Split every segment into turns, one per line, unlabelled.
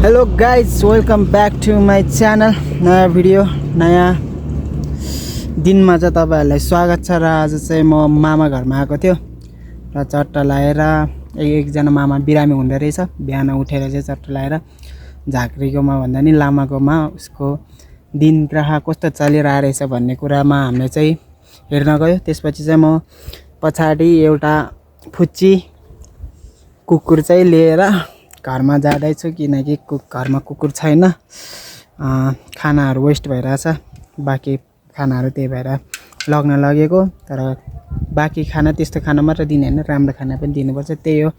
Hello guys, welcome back to my channel. नयाँ video नयाँ दिनमा चाहिँ तपाईँहरूलाई स्वागत छ। र आज चाहिँ म मामा घरमा आएको थियो र चट्टा लाएर एकजना मामा बिरामी हुँदो रहेछ। बिहान उठेर चाहिँ चट्टा लाएर झाँक्रीकोमा भन्दा नि लामाकोमा उसको दिनग्रह कस्तो चलिरहेको रहेछ भन्ने कुरामा हामीले चाहिँ हेर्न गयो। त्यसपछि चाहिँ म पछाडि एउटा फुच्ची कुकुर चाहिँ लिएर घरमा जाँदैछु, किनकि घरमा कुकुर छैन। खानाहरू वेस्ट भइरहेछ, बाँकी खानाहरू, त्यही भएर लग्न लगेको। तर बाँकी खाना त्यस्तो खाना मात्र दिने होइन, राम्रो खाना पनि दिनुपर्छ। त्यही हो,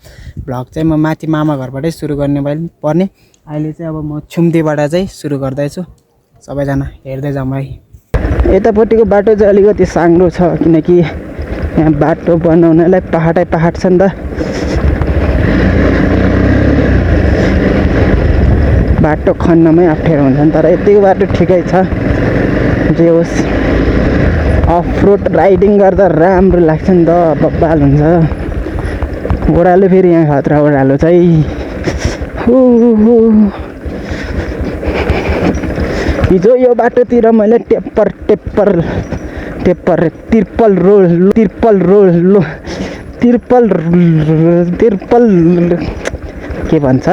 भ्लग चाहिँ म माथि मामा घरबाटै सुरु गर्ने पर्ने। अहिले चाहिँ अब म छुम्तीबाट चाहिँ सुरु गर्दैछु। सबैजना हेर्दै जाउँ है। यतापट्टिको बाटो चाहिँ अलिकति साङ्गो छ, किनकि यहाँ बाटो बनाउनलाई पहाडै पहाड छ नि त। बाटो खन्नमै अप्ठ्यारो हुन्छ नि, तर यतिको बाटो ठिकै छ। जे होस्, अफ रोड राइडिङ गर्दा राम्रो लाग्छ नि त, बब्बाल हुन्छ। ओह्रालो फेरि यहाँ खतरा ओह्रालो चाहिँ हिजो यो बाटोतिर मैले तिर्पल के भन्छ,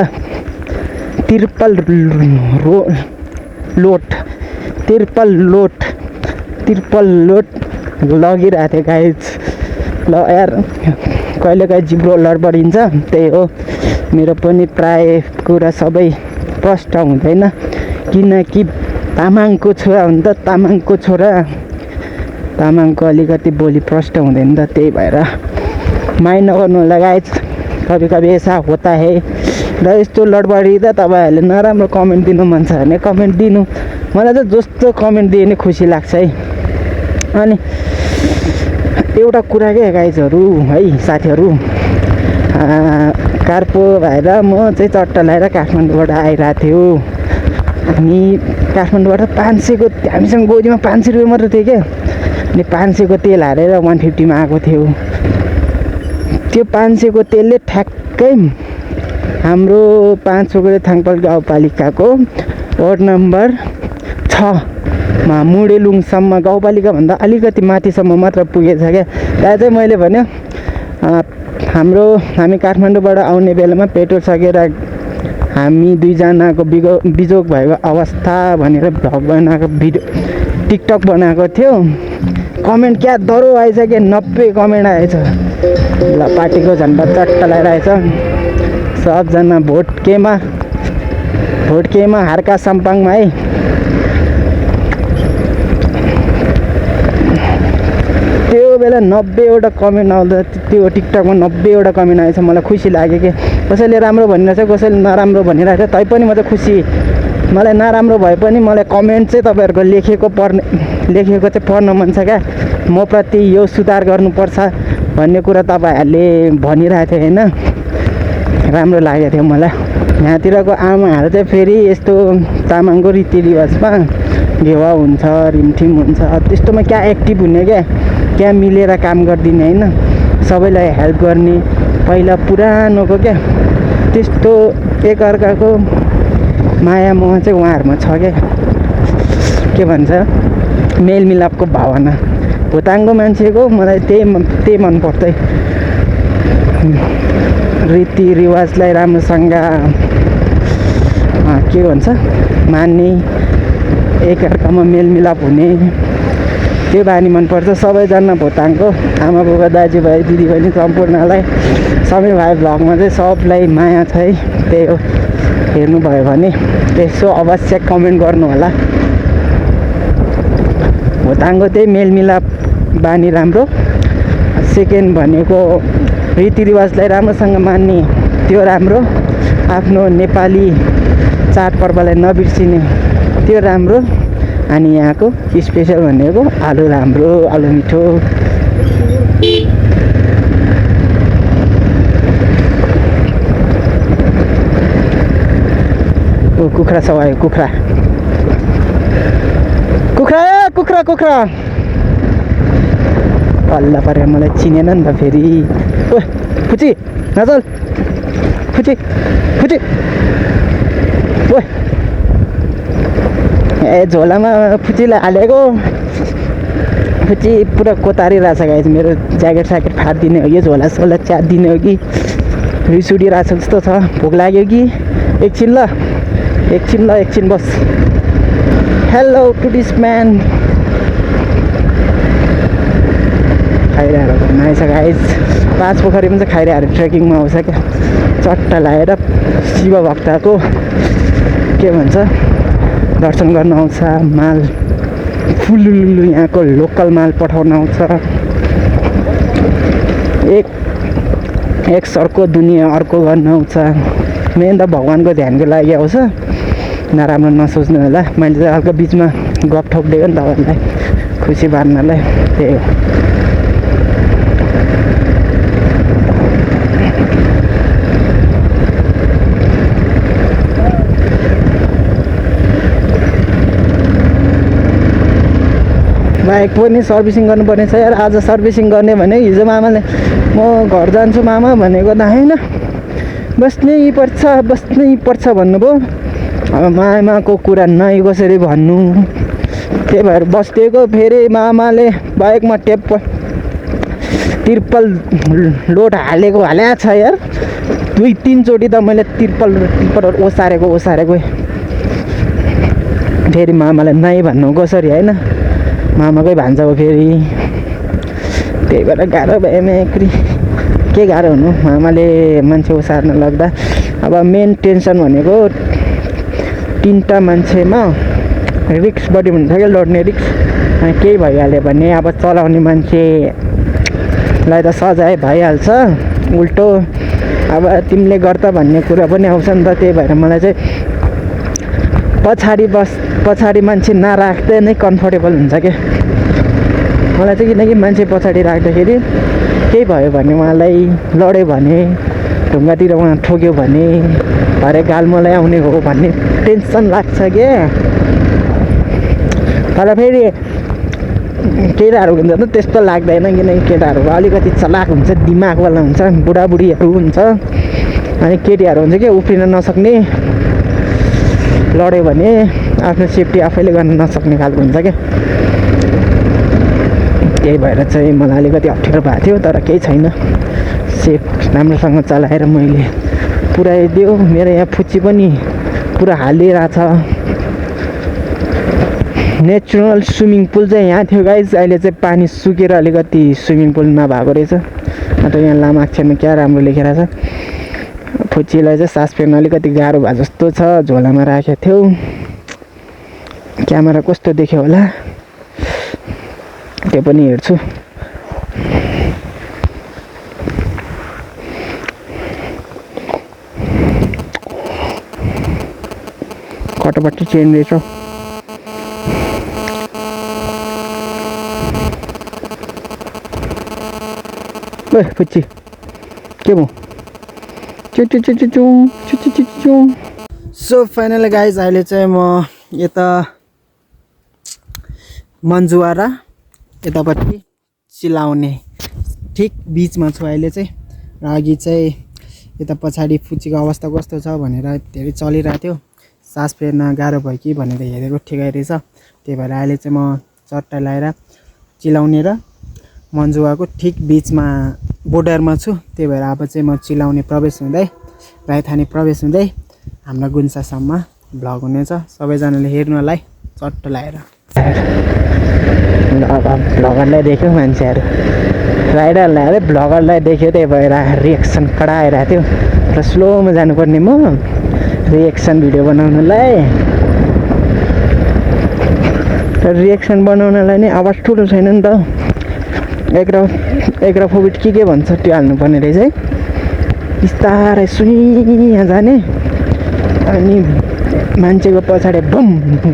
तिर्पल लोड लगिरहेको थियो गाइज। ल यार, कहिलेकाहीँ जिब्रो लडबडिन्छ, त्यही हो। मेरो पनि प्राय कुरा सबै प्रष्ट हुँदैन, किनकि तामाङको छोरा हो नि त। तामाङको अलिकति बोली प्रष्ट हुँदैन त, त्यही भएर माइन्ड नगर्नु होला गाइज। कभी ऐसा होता है। र यस्तो लडबडिँदा तपाईँहरूले नराम्रो कमेन्ट दिनु मन छ भने कमेन्ट दिनु। मलाई चाहिँ जस्तो कमेन्ट दिए नि खुसी लाग्छ है। अनि एउटा कुरा के गाइजहरू है, साथीहरू, कार्पो भएर म चाहिँ चट्टा लगाएर काठमाडौँबाट आइरहेको थियो। अनि काठमाडौँबाट 500को हामीसँग गोजीमा 500 रुपियाँ मात्र थियो क्या। अनि 500को तेल हालेर 150मा आएको थियो। त्यो 500को तेलले ठ्याक्कै हाम्रो 500 थाङपाल गाउँपालिकाको वार्ड नम्बर 6मा मुडेलुङसम्म, गाउँपालिकाभन्दा अलिकति माथिसम्म मात्र पुगेछ क्या। त्यहाँ चाहिँ मैले भन्यो, हामी काठमाडौँबाट आउने बेलामा पेट्रोल सकेर हामी दुईजनाको बिजोग भएको अवस्था भनेर भ्लग बनाएको भिडियो, टिकटक बनाएको थियो। कमेन्ट क्या दह्रो आएछ क्या, 90 कमेन्ट आएछ। ल, पार्टीको झन्डा चट्टा लगाइरहेछ। सबजना भोट केमा हार्का सम्पाङमा है। त्यो बेला 90वटा कमेन्ट आउँदा, त्यो टिकटकमा 90वटा कमेन्ट आएछ। मलाई खुसी लाग्यो कि कसैले राम्रो भनिरहेछ, कसैले नराम्रो भनिरहेछ। तैपनि म चाहिँ खुसी। मलाई नराम्रो भए पनि मलाई कमेन्ट चाहिँ तपाईँहरूको लेखेको चाहिँ पढ्न मन छ क्या। म प्रति यो सुधार गर्नुपर्छ भन्ने कुरा तपाईँहरूले भनिरहेको थियो होइन, राम्रो लागेको थियो मलाई। यहाँतिरको आमाहरू चाहिँ फेरि यस्तो तामाङको रीतिरिवाजमा घेवा हुन्छ, रिमठिम हुन्छ, त्यस्तोमा क्या एक्टिभ हुने क्या मिलेर काम गरिदिने होइन, सबैलाई हेल्प गर्ने। पहिला पुरानोको क्या त्यस्तो एकअर्काको माया मोह चाहिँ उहाँहरूमा छ क्या। के भन्छ, मेलमिलापको भावना। भुटाङको मान्छेको मलाई त्यही मनपर्छ। रीतिरिवाजलाई राम्रोसँग के भन्छ मान्ने, एकअर्कामा मेलमिलाप हुने, त्यो बानी मनपर्छ। सबैजना भुटाङको आमा बुबा दाजुभाइ दिदीबहिनी सम्पूर्णलाई समय भाइ भ्लगमा चाहिँ सबलाई माया छ है। त्यही हो, हेर्नुभयो भने यसो अवश्य कमेन्ट गर्नु होला। भुटाङको त्यही मेलमिलाप बानी राम्रो। सेकेन्ड भनेको रीतिरिवाजलाई राम्रोसँग मान्ने, त्यो राम्रो। आफ्नो नेपाली चाडपर्वलाई नबिर्सिने, त्यो राम्रो। अनि यहाँको स्पेसल भनेको आलु राम्रो, आलु मिठो। कुखुरा सवायो, कुखुरा पल्ला परेर मलाई चिनेन नि त फेरि। ओ फुची नचल, फुची ए झोलामा फुच्चीलाई हालेको फुच्ची पुरा कोतारिरहेछ गाइस मेरो ज्याकेट स्याकेट फाटिदिने हो कि झोला सोला च्यातिदिने हो कि रिस उठिरहेछ जस्तो छ भोक लाग्यो कि एकछिन एकछिन बस हेलो टुरिस्ट म्यान खाइरहेको घरमा आएछ गाइस 5 पोखरीमा चाहिँ खाइरहेको ट्रेकिङमा आउँछ क्या चट्टा लगाएर शिव भक्तको के भन्छ दर्शन गर्न आउँछ माल फुलुलुलु यहाँको लोकल माल पठाउन आउँछ एक सर्को दुनियाँ अर्को गर्न आउँछ मेन त भगवान्को ध्यानको लागि आउँछ नराम्रो नसोच्नु होला मैले चाहिँ हल्का बिचमा गफ ठोकिदिएको नि तपाईँहरूलाई खुसी पार्नलाई त्यही हो बाइक पनि सर्भिसिङ गर्नुपर्ने छ यार आज सर्भिसिङ गर्ने भने हिजो मामाले म घर जान्छु मामा भनेको त होइन बस्नै पर्छ भन्नुभयो अब मामाको कुरा नै कसरी भन्नु त्यही भएर बस्दिएको फेरि मामाले बाइकमा तिर्पल लोड हालेको छ यार 2-3 चोटि त मैले तिर्पल ओसारेको फेरि मामाले नै भन्नु कसरी होइन मामाकै भान्जा हो फेरि त्यही भएर गाह्रो भयो मेक्री के गाह्रो हुनु मामाले मान्छे ओसार्न लाग्दा अब मेन टेन्सन भनेको 3टा मान्छेमा रिक्स बढी हुन्छ क्या लड्ने रिक्स अनि केही भइहाल्यो भने अब चलाउने मान्छेलाई त सजाय भइहाल्छ उल्टो अब तिमीले गर्दा भन्ने कुरा पनि आउँछ नि त त्यही भएर मलाई चाहिँ पछाडि मान्छे नराख्दै नै कम्फर्टेबल हुन्छ क्या मलाई चाहिँ किनकि मान्छे पछाडि राख्दाखेरि केही भयो भने उहाँलाई लड्यो भने ढुङ्गातिर उहाँ ठोक्यो भने हरेक गाल मलाई आउने हो भन्ने टेन्सन लाग्छ क्या तर फेरि केटाहरूको हुन्छ त त्यस्तो लाग्दैन किनकि केटाहरूको अलिकति चलाक हुन्छ दिमागवाला हुन्छ बुढाबुढीहरू हुन्छ अनि केटीहरू हुन्छ क्या उफ्रिन नसक्ने लड्यो भने आफ्नो सेफ्टी आफैले गर्न नसक्ने खालको हुन्छ क्या त्यही भएर चाहिँ मलाई अलिकति अप्ठ्यारो भएको थियो तर केही छैन सेफ राम्रोसँग चलाएर मैले पुऱ्याइदियो मेरो यहाँ फुच्ची पनि पुरा हालिरहेछ नेचुरल स्विमिङ पुल चाहिँ यहाँ थियो गाइज अहिले चाहिँ पानी सुकेर अलिकति स्विमिङ पुल नभएको रहेछ अन्त यहाँ लामाक्षरमा क्या राम्रो लेखेर छ फुच्चीलाई चाहिँ सास फेर्न अलिकति गाह्रो भए जस्तो छ झोलामा राखेको थियो क्यामेरा कस्तो देख्यो होला त्यो पनि हेर्छु कटपट्टि चेन रहेछ ओ फुच्ची के भयो सो फाइनली गाइज अहिले चाहिँ म यता मन्जुवारा यतापट्टि चिलाउने ठिक बिचमा छु अहिले चाहिँ र अघि चाहिँ यता पछाडि फुच्चीको अवस्था कस्तो छ भनेर धेरै चलिरहेको थियो सास फेर्न गाह्रो भयो कि भनेर हेरेको ठिकै रहेछ त्यही भएर अहिले चाहिँ म चट्टा लगाएर चिलाउने र मन्जुवाको ठिक बिचमा बोर्डरमा छु त्यही भएर अब चाहिँ म चिलाउने प्रवेश हुँदै राइथाने प्रवेश हुँदै हाम्रो गुन्सासम्म भ्लग हुनेछ सबैजनाले हेर्नुलाई चट्ट लगाएर भ्लगरलाई देख्यो मान्छेहरू राइडरलाई अरे भ्लगरलाई देख्यो त्यही भएर रिएक्सन कडा आइरहेको थियो र स्लोमा जानुपर्ने म रिएक्सन भिडियो बनाउनलाई र रिएक्सन बनाउनलाई नै आवाज ठुलो छैन नि त एग्राफोबिट के भन्छ त्यो हाल्नुपर्ने रहेछ है बिस्तारै सुनिया जाने अनि मान्छेको पछाडि बम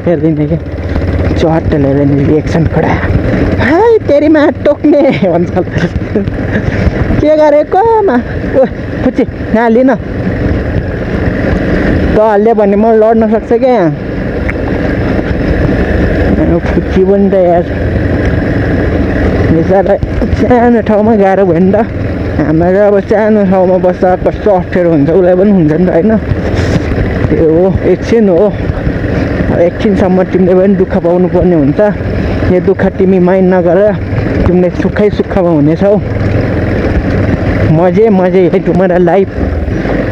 फेरिदिने क्या चट्ट लिएर रिएक्सन कडा हाई तेरीमा टोक्ने भन्छ के गरेको मा ओ फुच्ची नहाली न त हाल्यो भने म लड्न सक्छ क्या फुच्ची पनि त यार बिचरा सानो ठाउँमा गाह्रो भयो नि त हाम्रो अब सानो ठाउँमा बस्दा कस्तो अप्ठ्यारो हुन्छ उसलाई पनि हुन्छ नि त होइन त्यो हो एकछिन हो एकछिनसम्म तिमीले पनि दुःख पाउनु पर्ने हुन्छ। यो दुःख तिमी माइन्ड नगर, तिमीले सुखै सुखमा हुनेछौ। मजे मजे है तुम्हारा लाइफ,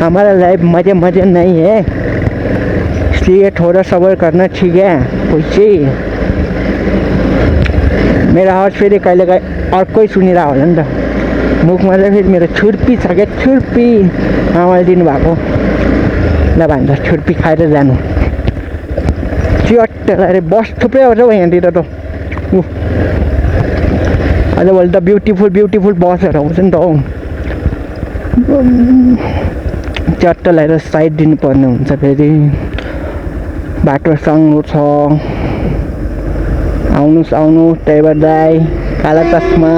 हमारा लाइफ मजे मजे नहीं है, इसलिए थोड़ा सबर करना ठीक है। खुसी मेरो आवाज फेरि कहिलेकाहीँ अर्कै सुनिरहेको होला नि त, मुखमा चाहिँ फेरि मेरो छुर्पी छ क्या, छुर्पी आमाले दिनुभएको। ल भन्छ छुर्पी खाएर जानु। च्वाट्ट अरे बस थुप्रै आउँछ हौ यहाँतिर त। आजभोलि त ब्युटिफुल ब्युटिफुल बसहरू आउँछ नि त हौ। च्वाट्ट लगाएर साइड दिनुपर्ने हुन्छ। फेरि बाटो साङ्गो छ। आउनुहोस् आउनुहोस् ड्राइभर दाइ, काला चस्मा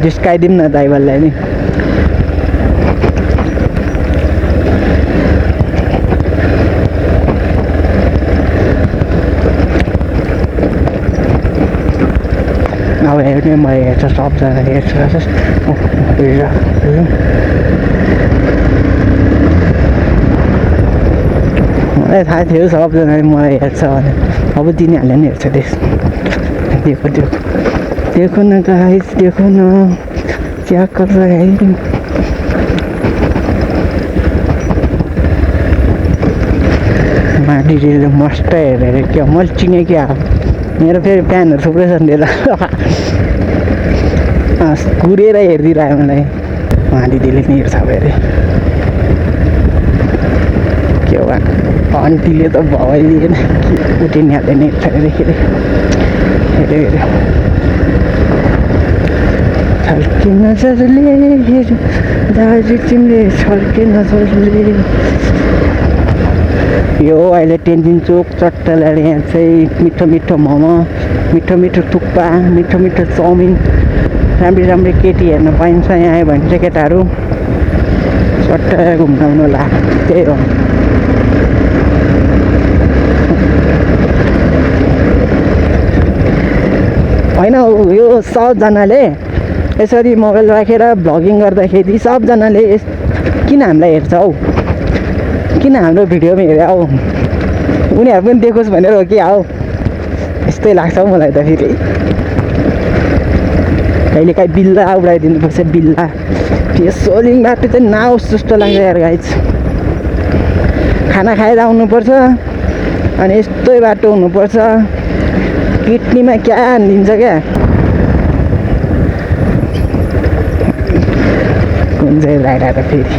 जिस्काइदिउँ न ड्राइभरलाई नि। अब हेर्ने म हेर्छ, सबजना हेर्छ। मलाई थाहा थियो सबजनाले मलाई हेर्छ भने, अब तिनीहरूले नि हेर्छ। देखो देखो देखो न गाइस, देखो न क्या कर रहा है। मानिसले मस्त हेरेर क्या मैले चिने क्या, मेरो फेरि प्यानहरू थुप्रै छन् दिएर कुरेर हेरिदिरहेको मलाई। उहाँ दिदीले नि हेर्छ फेरि के हो, आन्टीले त भावै दिएन, उठिनेहरूले नि हेर्छ हेरे हेरे हेरे छल्के नजरले हेर दाजु तिमीले छल्के नजरले। यो अहिले तेन्जिङ चोक चट्टालाई यहाँ चाहिँ मिठो मिठो मोमो, मिठो मिठो थुक्पा, मिठो मिठो चाउमिन, राम्री राम्री केटी हेर्न पाइन्छ। यहाँ आयो भने चाहिँ केटाहरू चट्टा घुम्न ला, त्यही हो। होइन यो सबजनाले यसरी मोबाइल राखेर भ्लगिङ गर्दाखेरि सबजनाले किन हामीलाई हेर्छ हौ, किन हाम्रो भिडियोमा हेरे हौ, उनीहरू पनि देखोस् भनेर हो कि हौ। यस्तै लाग्छ हौ मलाई त। फेरि कहिलेकाहीँ बिल्ला उडाइदिनुपर्छ, बिल्ला। त्यो सोलिङ बाटो चाहिँ नआओस् जस्तो लाग्छ यार गाइज। खाना खाएर आउनुपर्छ अनि यस्तै बाटो हुनुपर्छ, किडनीमा क्या हानिदिन्छ क्या। कुन चाहिँ राइडर फेरि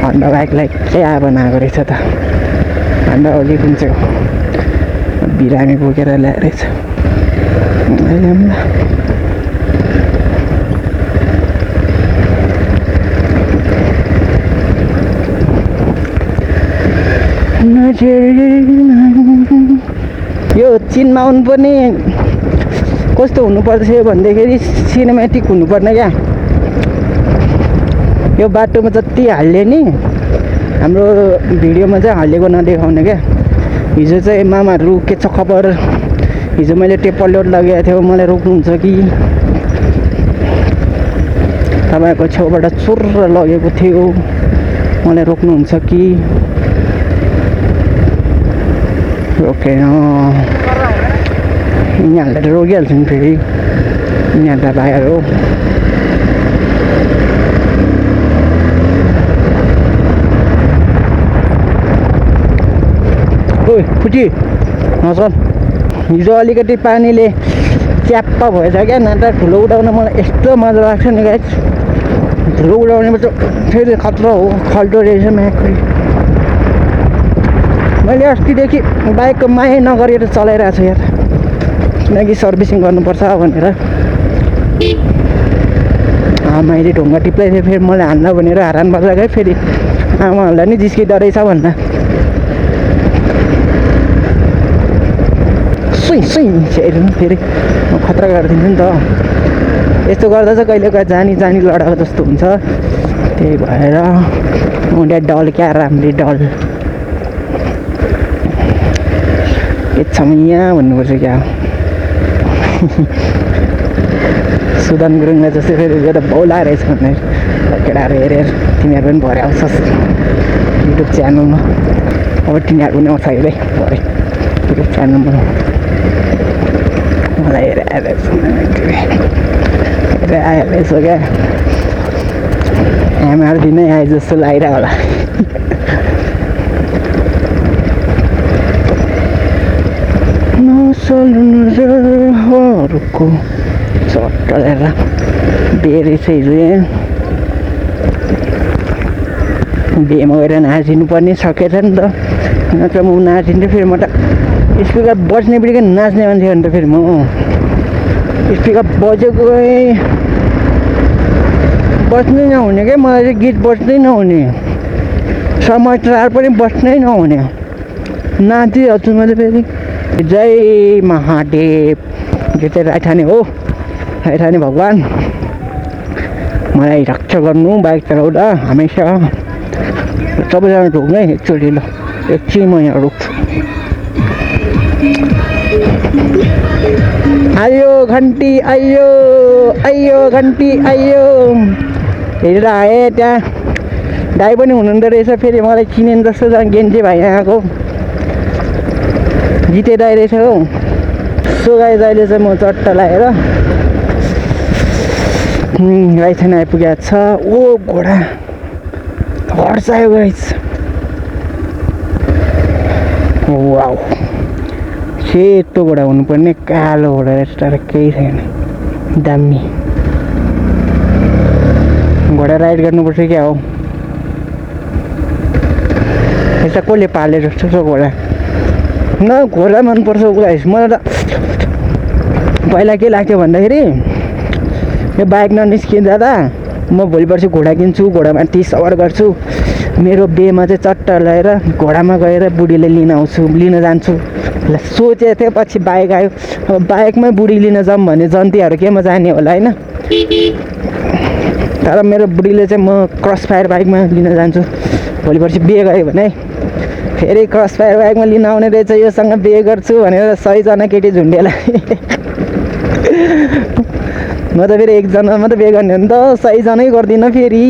हन्डा बाइकलाई क्या बनाएको रहेछ त। हन्डा ओली कुन चाहिँ हो, बिरामी बोकेर ल्याएर रहेछ। यो चिनमा आउनुपर्ने कस्तो हुनुपर्छ भन्दाखेरि सिनेमेटिक हुनुपर्ने क्या। यो बाटोमा जति हाल्यो नि हाम्रो भिडियोमा चाहिँ हालेको नदेखाउने क्या। हिजो चाहिँ मामाहरू के छ खबर, हिजो मैले टेपर लोड लगेको थियो, मलाई रोक्नुहुन्छ कि, तपाईँको छेउबाट चुर्र लगेको थियो, मलाई रोक्नुहुन्छ कि। रोकेन, यिनीहरूले त रोकिहाल्छ नि फेरि, यिनीहरू त भाइहरू हो। ओइ फुटी नचल। हिजो अलिकति पानीले च्याप्प भएछ क्या, नत्र धुलो उडाउन मलाई यस्तो मजा लाग्छ नि गाइस। धुलो उडाउनेमा चाहिँ फेरि खतरा हो, खल्टो रहेछ म्याक्री। मैले अस्तिदेखि बाइकको माया नगरेर चलाइरहेको छु यार, किनकि सर्भिसिङ गर्नुपर्छ भनेर। मैले ढुङ्गा टिप्दै थिएँ, फेरि मलाई हान्न भनेर हरान बजाएकै, फेरि आमाहरूलाई नि जिस्किँदो रहेछ भन्दा सुई सुई हेरौँ फेरि खतरा गरिदिन्छु नि त। यस्तो गर्दा चाहिँ कहिलेकाहीँ जानी जानी लडाएको जस्तो हुन्छ, त्यही भएर उनीहरू डल क्या, राम्ररी डल। के छ यहाँ भन्नुपर्छ क्या। सुदन गुरुङलाई जस्तै फेरि एउटा बौला रहेछ भने केटाहरू हेरेर तिमीहरू पनि भरे आउँछस् युट्युब च्यानलमा। अब तिनीहरू पनि आउँछ हेरे भरे युट्युब च्यानलमा। मलाई हेरे आइहालेछ क्या, आमाहरू दिनै आए जस्तो लागिरहेको होला। नजरहरूको चट्टलेर बेरी चाहिँ बिहेमा गएर नाचिनु पर्ने सकेछ नि त, नत्र म नाचिन्थेँ। फेरि म त स्पिकर बज्ने बित्तिकै नाच्ने मान्छे हो नि त। फेरि म स्पिकर बजेको बज्नै नहुने क्या, मलाई चाहिँ गीत बज्नै नहुने, समाचार पनि बज्नै नहुने, नाचिहाल्छु मैले। फेरि जय महादेव, यो चाहिँ राइठाने हो, राइठाने भगवान् मलाई रक्षा गर्नु बाइक चलाउँदा हमेसा। सबैजना ढोक्नु है एकचोटि, ल एकछिन म यहाँ रोक्छु। आयो घन्टी आयो, आयो घन्टी आयो। हेरेर आएँ, त्यहाँ दाइ पनि हुनुहुँदो रहेछ। फेरि मलाई चिनेन जस्तो छ गेन्जे भाइ आएको, जिते दाइ रहेछ हौ। सो गाइस अहिले चाहिँ म चट्टा लागेर राइथाने आइपुगेको छ। ओ घोडा हर्स आयो गाइस, वाउ सेतो घोडा हुनुपर्ने, कालो घोडा रहेछ तर केही छैन, दामी घोडा राइड गर्नुपर्छ क्या हो। यता कसले पाले जस्तो छ घोडा, न घोडा मनपर्छ गाइस। मलाई त पहिला के लाग्थ्यो भन्दाखेरि यो बाइक ननिस्किँदा त म भोलि पर्सि घोडा किन्छु, घोडामाथि सवार गर्छु, मेरो बिहेमा चाहिँ चट्टा लगाएर घोडामा गएर बुढीले लिन आउँछु, लिन जान्छु ल सोचेको थिएँ। पछि बाइक आयो, अब बाइकमै बुढी लिन जाऊँ भने जन्तीहरू केमा जाने होला होइन। तर मेरो बुढीले चाहिँ म क्रस फायर बाइकमा लिन जान्छु, भोलि पर्सि बिहे गयो भने फेरि क्रस फायर बाइकमा लिन आउने रहेछ, योसँग बिहे गर्छु भनेर 100जना केटी झुन्डेला। म त फेरि एकजना मात्रै बिहे गर्ने हो नि त, 100जनै गर्दिनँ फेरि।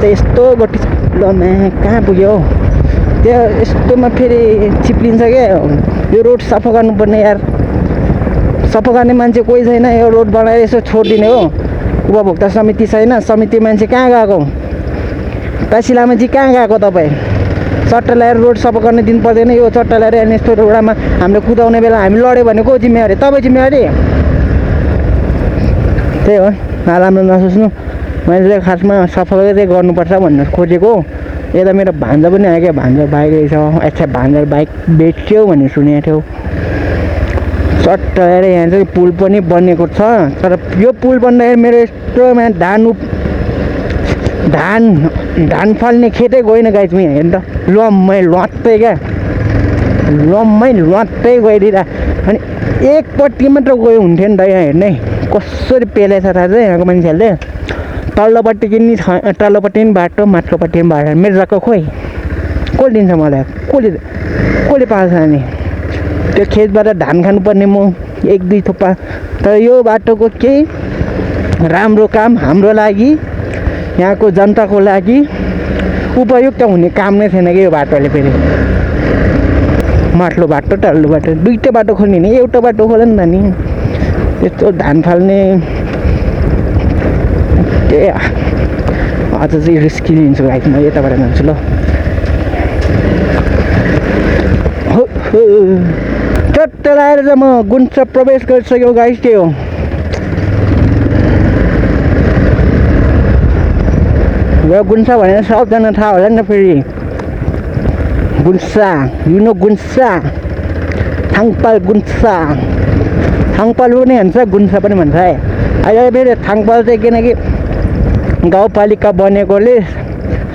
यस्तो गोटी लमा कहाँ पुग्यो हौ, त्यो यस्तोमा फेरि चिप्लिन्छ क्या। यो रोड सफा गर्नुपर्ने यार, सफा गर्ने मान्छे कोही छैन, यो रोड बनाएर यसो छोडिदिने हो। उपभोक्ता समिति छैन, समिति मान्छे कहाँ गएको, काशी लामाजी कहाँ गएको तपाईँ? चट्टा ल्याएर रोड सफा गर्ने दिन पर्दैन, यो चट्टा ल्याएर यस्तो रोडमा हामीले कुदाउने बेला हामी लड्यो भने को जिम्मेवारी? तपाईँ जिम्मेवारी। त्यही हो, नराम्रो नसोच्नु, मैले खासमा सफा चाहिँ गर्नुपर्छ भनेर खोजेको। यता मेरो भान्जा पनि आयो क्या, भान्जा बाइक रहेछ। अच्छा भान्जा बाइक बेच्यो भनेर सुनेको थियो। चट्टा ल्याएर यहाँ चाहिँ पुल पनि बनेको छ, तर यो पुल बन्दाखेरि मेरो यस्तोमा धान फाल्ने खेतै गएन गाइस। म हेर्नु त लम्मै लत्तै क्या, लम्मै लत्तै गइदिँदा अनि एकपट्टि मात्र गयो हुन्थ्यो नि त। यहाँ हेर्ने कसरी पेलेछ थाहा छ यहाँको मान्छेहरूले। तल्लोपट्टि किन्ने तल्लोपट्टि पनि बाटो, माथिल्लोपट्टि पनि बाटो। मेरो जग्गा खोइ कसले दिन्छ मलाई, कसले पाल्छ अनि? त्यो खेतबाट धान खानुपर्ने म 1-2 थोपा। तर यो बाटोको केही राम्रो काम हाम्रो लागि, यहाँको जनताको लागि उपयुक्त हुने काम नै छैन कि यो बाटोले। फेरि माथिल्लो बाटो तल्लो बाटो दुईवटा बाटो खोल्ने नि, एउटा बाटो खोल नि त नि। यस्तो धान फाल्ने त्यही अझ चाहिँ रिस्की लिन्छु गाइस। म यताबाट जान्छु ल। चट्टा लगाएर चाहिँ म गुन्सा प्रवेश गरिसक्यो गाइस। के हो यो गुन्सा भनेर सबजना थाहा होला नि त। फेरि गुन्सा, यु नो गुन्सा, थाङपाल गुन्सा, थाङपाल पनि भन्छ गुन्सा पनि भन्छ है। अहिले फेरि थाङपाल चाहिँ किनकि गाउँपालिका बनेकोले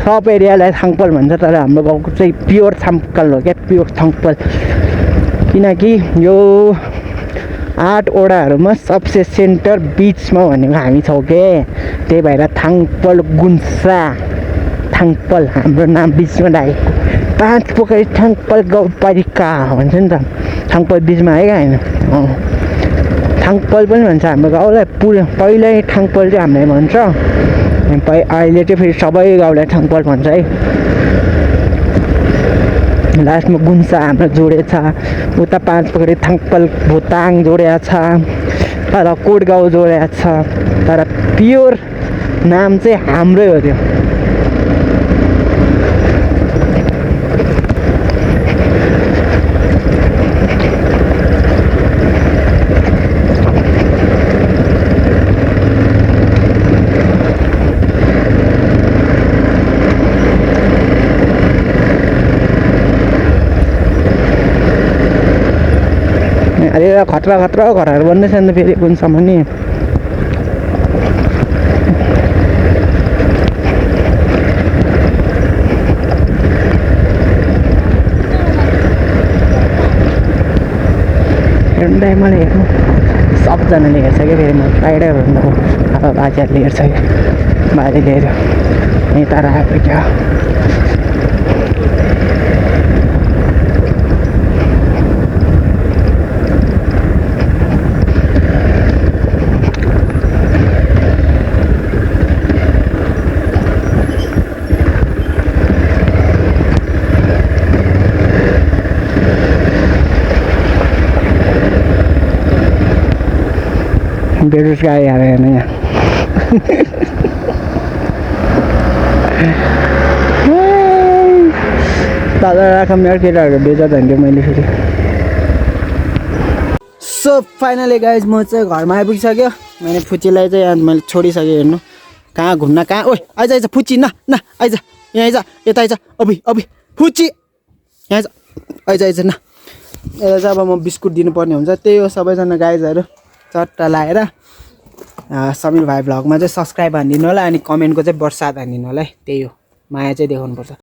सब एरियालाई थाङपाल भन्छ, तर हाम्रो गाउँको चाहिँ प्योर थाङपाल हो क्या, प्योर थाङपाल। किनकि यो 8 वडाहरूमा सबसे सेन्टर बिचमा भनेको हामी छौँ के, त्यही भएर थाङपाल गुन्सा, ठाङपल हाम्रो नाम बिचमा राखेको 5 पोखरी ठाङपल गाउँपालिका भन्छ नि त ठाङपल बिचमा है होइन ठाङपल पनि भन्छ हाम्रो गाउँलाई पहिल्यै ठाङपल चाहिँ हामीले भन्छ अहिले चाहिँ फेरि सबै गाउँलाई ठाङपल भन्छ है लास्टमा गुन्सा हाम्रो जोडेको छ उता 5 पोखरी ठाङपल भुताङ जोडेको छ तर कोटगाउँ जोडेको छ तर प्योर नाम चाहिँ हाम्रै हो त्यो अरे खतरा खतरा घरहरू बन्दैछ नि फेरि कुनसम्म नि हेर्दै मलाई हेर्नु सबजनाले हेर्छ क्या फेरि म टाइडै भन्नु अब बाजेहरूले हेर्छ क्या बाजेले हेऱ्यो यहीँ तर आएको क्या बेरोजगारी आएर हेर्नु यहाँ दादा राख मेरो केटाहरू बेचा धन्यो मैले फेरि सो फाइनली गाइज म चाहिँ घरमा आइपुगिसक्यो मैले फुच्चीलाई चाहिँ यहाँ मैले छोडिसकेँ हेर्नु कहाँ घुम्न कहाँ ओइ आइज आइज फुच्ची न आइज यहाँ आइज यता आइज अभि फुच्ची यहाँ आइज आइज न यता चाहिँ अब म बिस्कुट दिनुपर्ने हुन्छ त्यही हो सबैजना गाइजहरू चट्टा लाएर समीर भाइ भ्लगमा चाहिँ सब्सक्राइब हानिदिनु होला अनि कमेन्टको चाहिँ वर्षात हानिदिनु होला है त्यही हो माया चाहिँ देखाउनुपर्छ